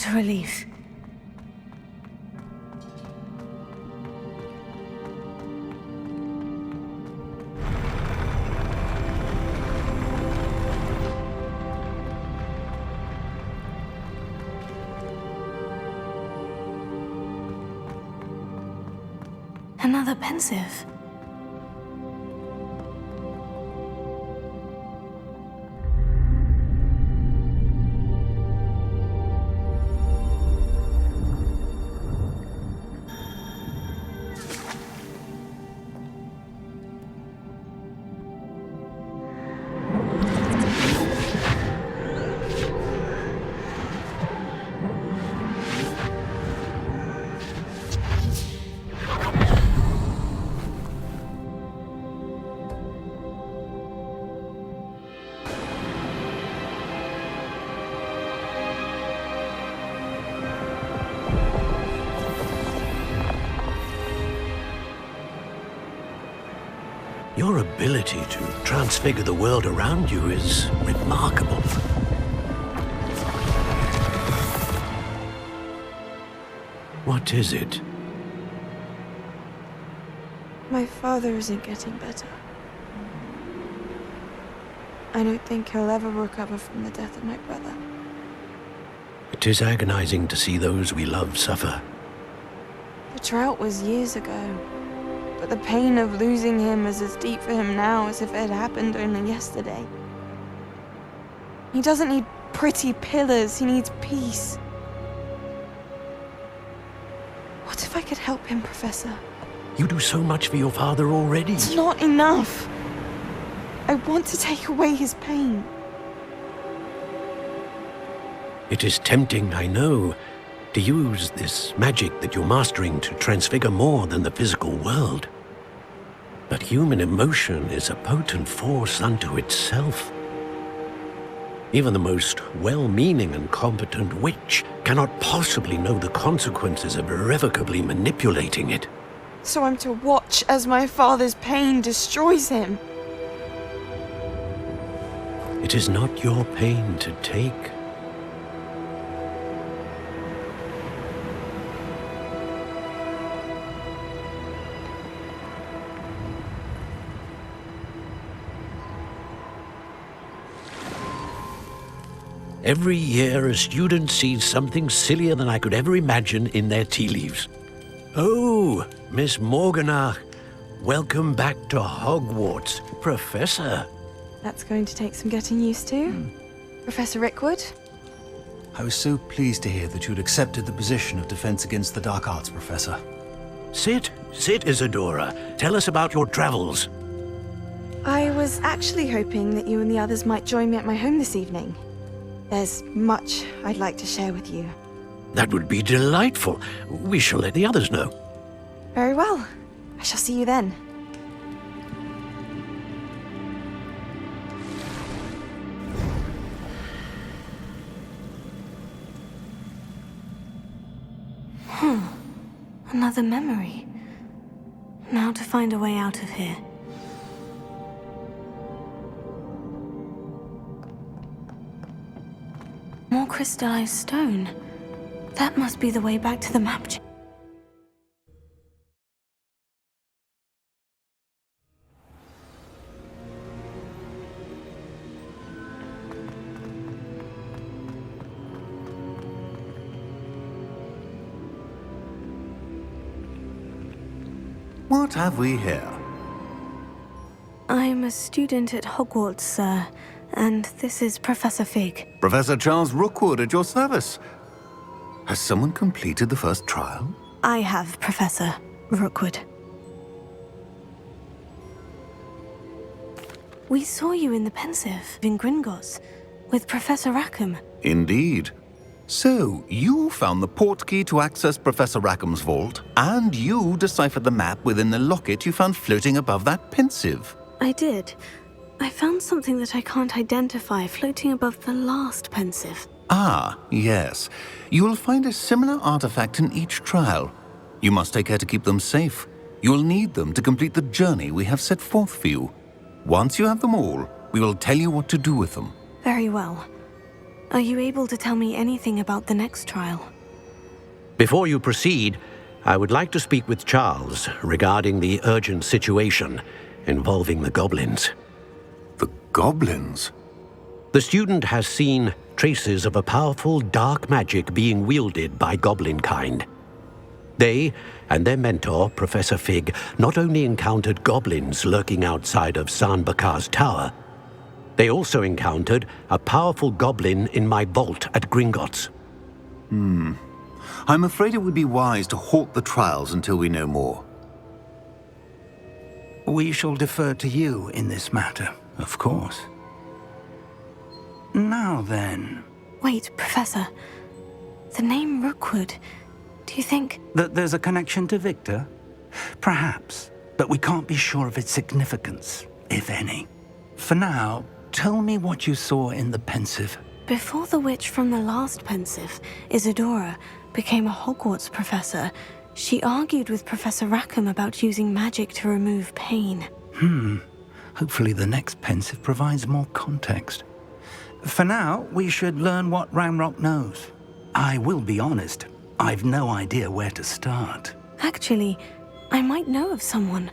What a relief. Another pensive. Your ability to transfigure the world around you is remarkable. What is it? My father isn't getting better. I don't think he'll ever recover from the death of my brother. It is agonizing to see those we love suffer. The drought was years ago, but the pain of losing him is as deep for him now as if it had happened only yesterday. He doesn't need pretty pillars, he needs peace. What if I could help him, Professor? You do so much for your father already. It's not enough. I want to take away his pain. It is tempting, I know, to use this magic that you're mastering to transfigure more than the physical world. But human emotion is a potent force unto itself. Even the most well-meaning and competent witch cannot possibly know the consequences of irrevocably manipulating it. So I'm to watch as my father's pain destroys him. It is not your pain to take. Every year, a student sees something sillier than I could ever imagine in their tea leaves. Oh, Miss Morganach, welcome back to Hogwarts, Professor. That's going to take some getting used to. Professor Rickwood? I was so pleased to hear that you'd accepted the position of Defense Against the Dark Arts, Professor. Sit, Isadora. Tell us about your travels. I was actually hoping that you and the others might join me at my home this evening. There's much I'd like to share with you. That would be delightful. We shall let the others know. Very well. I shall see you then. Another memory. Now to find a way out of here. More crystallized stone. That must be the way back to the map. What have we here? I'm a student at Hogwarts, sir, and this is Professor Fig. Professor Charles Rookwood at your service. Has someone completed the first trial? I have, Professor Rookwood. We saw you in the Pensive in Gringotts with Professor Rackham. Indeed. So, you found the portkey to access Professor Rackham's vault, and you deciphered the map within the locket you found floating above that pensive. I did. I found something that I can't identify floating above the last pensive. Ah, yes. You will find a similar artifact in each trial. You must take care to keep them safe. You will need them to complete the journey we have set forth for you. Once you have them all, we will tell you what to do with them. Very well. Are you able to tell me anything about the next trial? Before you proceed, I would like to speak with Charles regarding the urgent situation involving the goblins. The goblins? The student has seen traces of a powerful dark magic being wielded by goblin kind. They and their mentor, Professor Fig, not only encountered goblins lurking outside of San Bakar's tower, they also encountered a powerful goblin in my vault at Gringotts. I'm afraid it would be wise to halt the trials until we know more. We shall defer to you in this matter, of course. Now then... Wait, Professor. The name Rookwood. Do you think... That there's a connection to Victor? Perhaps, but we can't be sure of its significance, if any. For now, tell me what you saw in the Pensive. Before the witch from the last Pensive, Isadora, became a Hogwarts professor, she argued with Professor Rackham about using magic to remove pain. Hopefully the next Pensive provides more context. For now, we should learn what Ranrock knows. I will be honest, I've no idea where to start. Actually, I might know of someone.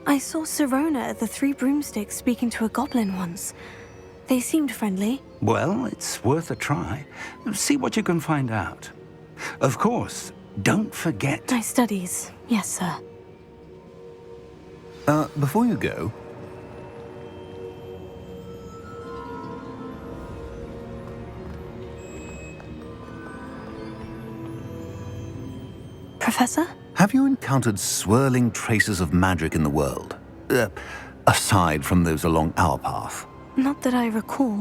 I saw Sirona at the Three Broomsticks speaking to a goblin once. They seemed friendly. Well, it's worth a try. See what you can find out. Of course, don't forget... My studies, yes, sir. Before you go... Professor? Have you encountered swirling traces of magic in the world? Aside from those along our path? Not that I recall.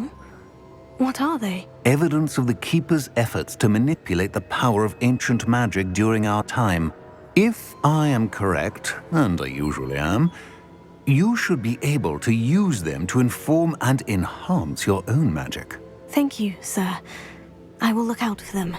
What are they? Evidence of the Keeper's efforts to manipulate the power of ancient magic during our time. If I am correct, and I usually am, you should be able to use them to inform and enhance your own magic. Thank you, sir. I will look out for them.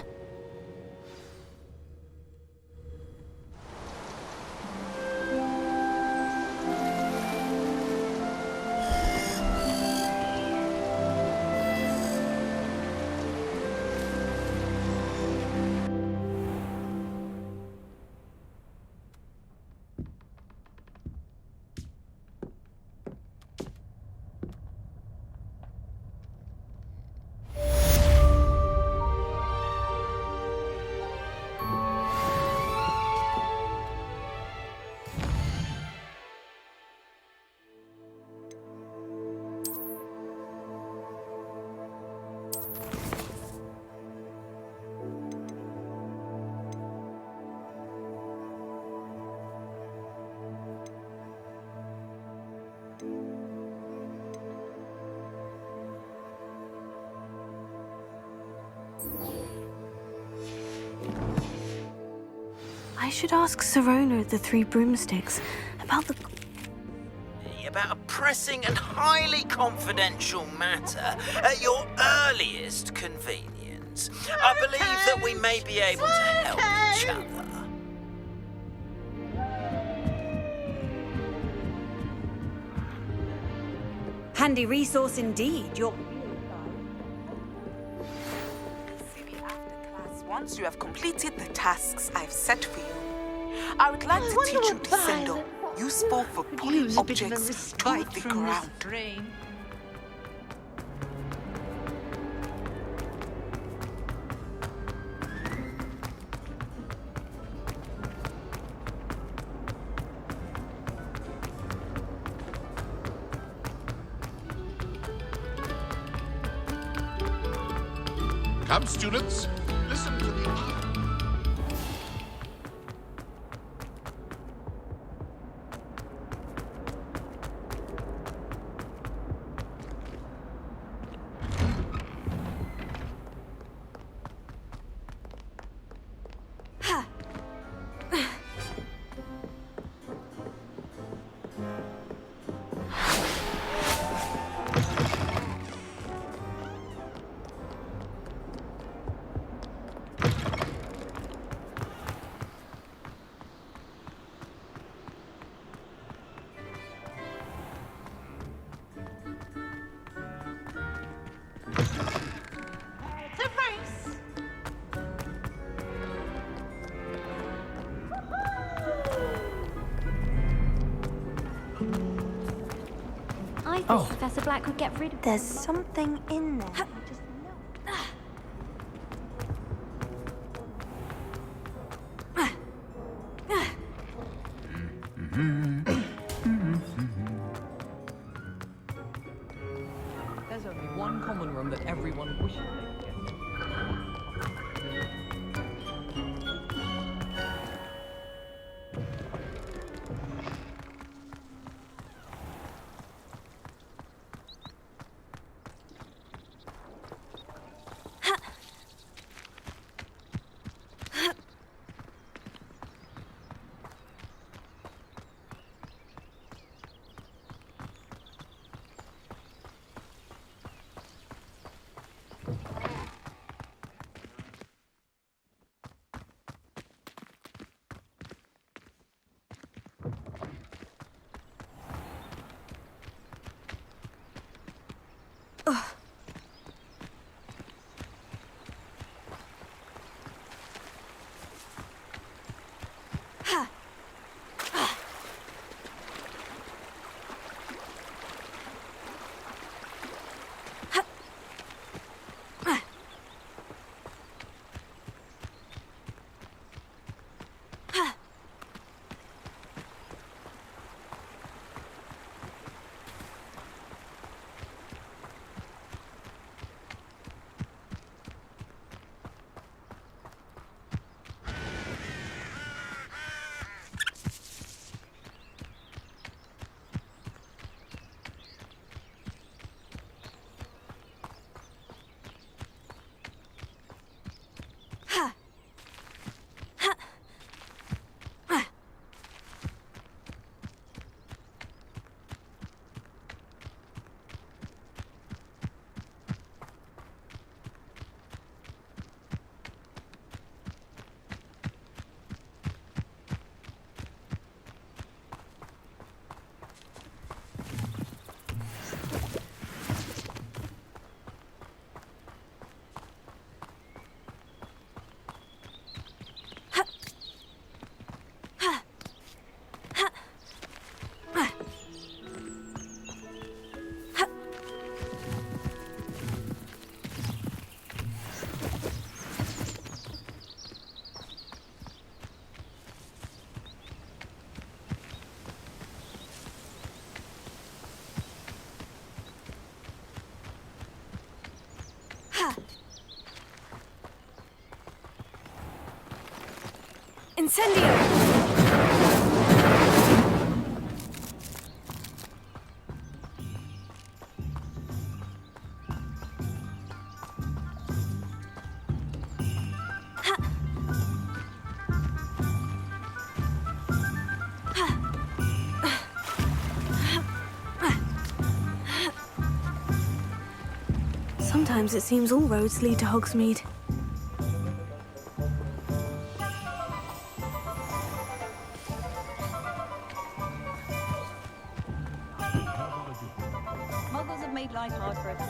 I should ask Sirona at the Three Broomsticks about the... About a pressing and highly confidential matter at your earliest convenience. I believe that we may be able to help each other. Handy resource indeed. Once you have completed the tasks I've set for you, I would like to teach you Descendo, useful for pulling objects to the ground. Come, students, listen to the... thought Professor Black would get rid of There's something in there. You just know. There's only one common room that everyone wishes they could get. Incendio! Sometimes it seems all roads lead to Hogsmeade. Muggles have made life hard for us.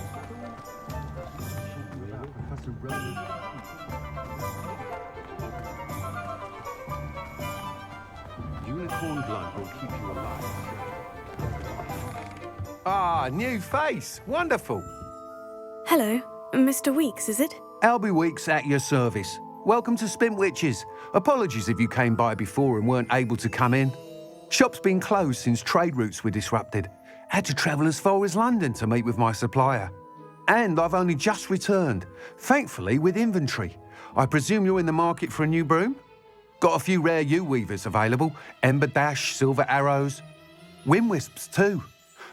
Unicorn blood will keep you alive. Ah, new face. Wonderful. Hello, Mr. Weekes, is it? Albie Weekes at your service. Welcome to Spintwitches. Apologies if you came by before and weren't able to come in. Shop's been closed since trade routes were disrupted. Had to travel as far as London to meet with my supplier. And I've only just returned, thankfully with inventory. I presume you're in the market for a new broom? Got a few rare yew-weavers available, Ember Dash, Silver Arrows, Wind Wisps too.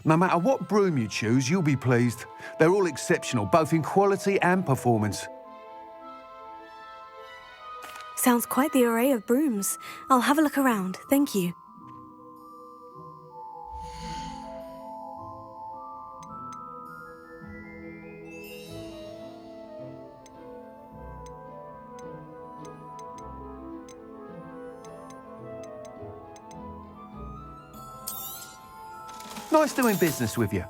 No matter what broom you choose, you'll be pleased. They're all exceptional, both in quality and performance. Sounds quite the array of brooms. I'll have a look around, thank you. Nice doing business with you.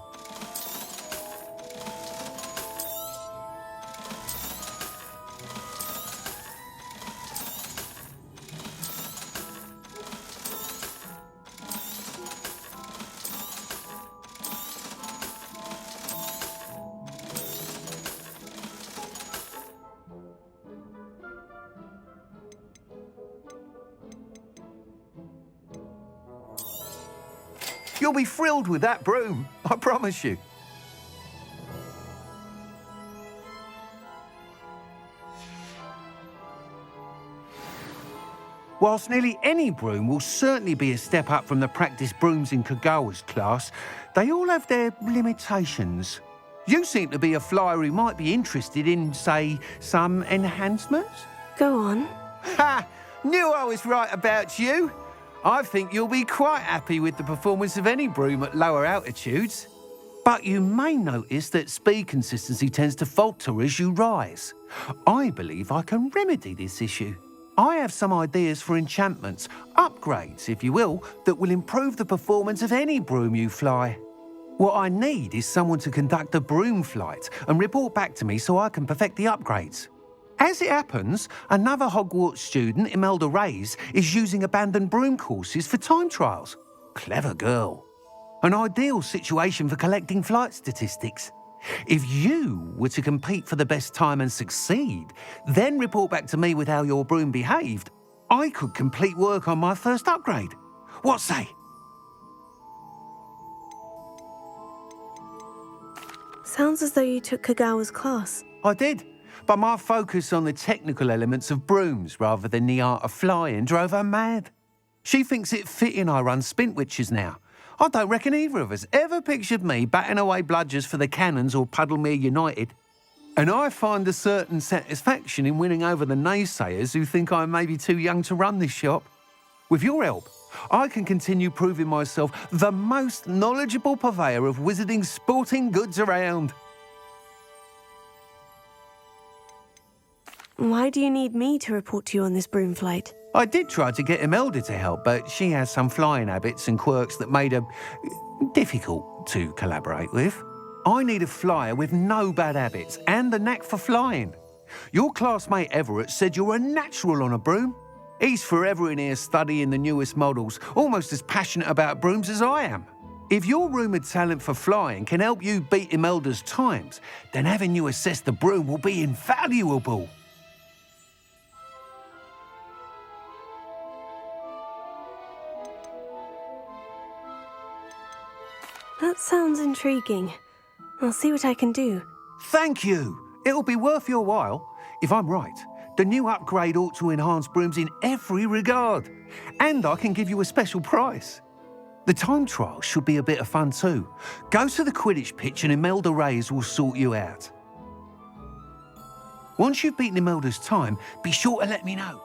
You'll be thrilled with that broom, I promise you. Whilst nearly any broom will certainly be a step up from the practice brooms in Kagawa's class, they all have their limitations. You seem to be a flyer who might be interested in, say, some enhancements? Go on. Ha! Knew I was right about you. I think you'll be quite happy with the performance of any broom at lower altitudes. But you may notice that speed consistency tends to falter as you rise. I believe I can remedy this issue. I have some ideas for enchantments, upgrades, if you will, that will improve the performance of any broom you fly. What I need is someone to conduct a broom flight and report back to me so I can perfect the upgrades. As it happens, another Hogwarts student, Imelda Reyes, is using abandoned broom courses for time trials. Clever girl. An ideal situation for collecting flight statistics. If you were to compete for the best time and succeed, then report back to me with how your broom behaved, I could complete work on my first upgrade. What say? Sounds as though you took Kagawa's class. I did, but my focus on the technical elements of brooms rather than the art of flying drove her mad. She thinks it fitting I run Spintwitches now. I don't reckon either of us ever pictured me batting away bludgers for the Cannons or Puddlemere United. And I find a certain satisfaction in winning over the naysayers who think I may be too young to run this shop. With your help, I can continue proving myself the most knowledgeable purveyor of wizarding sporting goods around. Why do you need me to report to you on this broom flight? I did try to get Imelda to help, but she has some flying habits and quirks that made her difficult to collaborate with. I need a flyer with no bad habits and the knack for flying. Your classmate Everett said you're a natural on a broom. He's forever in here studying the newest models, almost as passionate about brooms as I am. If your rumoured talent for flying can help you beat Imelda's times, then having you assess the broom will be invaluable. That sounds intriguing. I'll see what I can do. Thank you. It'll be worth your while. If I'm right, the new upgrade ought to enhance brooms in every regard. And I can give you a special price. The time trial should be a bit of fun too. Go to the Quidditch pitch and Imelda Reyes will sort you out. Once you've beaten Imelda's time, be sure to let me know.